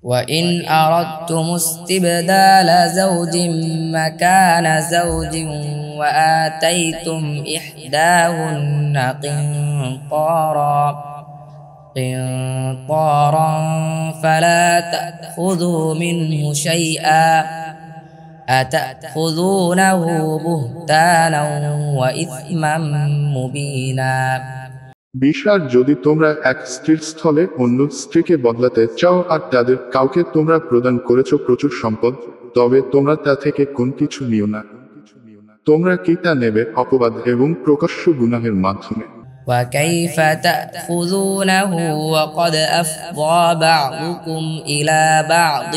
وإن أردتم استبدال زوج مكان زوج وآتيتم إحداهن قنطارا فلا تأخذوا منه شيئا أتأخذونه بهتانا وإثما مبينا। আর যদি তোমরা এক স্ত্রীর স্থলে অন্য স্ত্রীকে বদলাতে চাও আর তাদের কাউকে তোমরা প্রদান করেছো প্রচুর সম্পদ, তবে তোমরা তা থেকে কোন কিছু নিও না। তোমরা কি তা নেবে অপবাদ এবং প্রকাশ্য গুনাহের মাধ্যমে। وكيف تأخذونه وقد أفضى بعضكم إلى بعض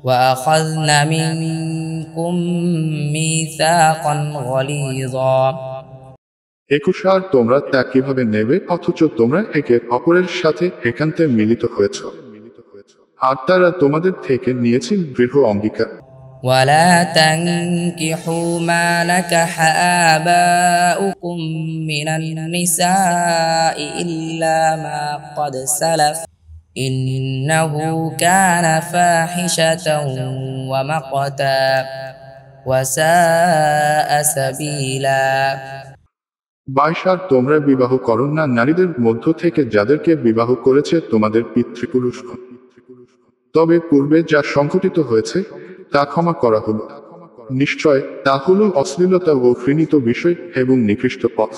وأخذن منكم ميثاقا غليظا। আর তোমরা তা কিভাবে নেবে অথচ তোমরা একে অপরের সাথে একান্তে মিলিত হয়েছ, আর তারা তোমাদের থেকে নিয়েছেন দৃঢ় অঙ্গীকার। ولا تنكحوا ما نكح آباؤكم من النساء إلا ما قد سلف إنه كان فاحشة ومقتا وساء سبيلا। আর তোমরা বিবাহ করো না নারীদের মধ্য থেকে যাদেরকে বিবাহ করেছে তোমাদের পিতৃপুরুষগণ, তবে পূর্বে যা সংঘটিত হয়েছে তা ক্ষমা করা হলো। নিশ্চয় তা হলো অশ্লীলতা ও ঘৃণিত বিষয় এবং নিকৃষ্ট পথ।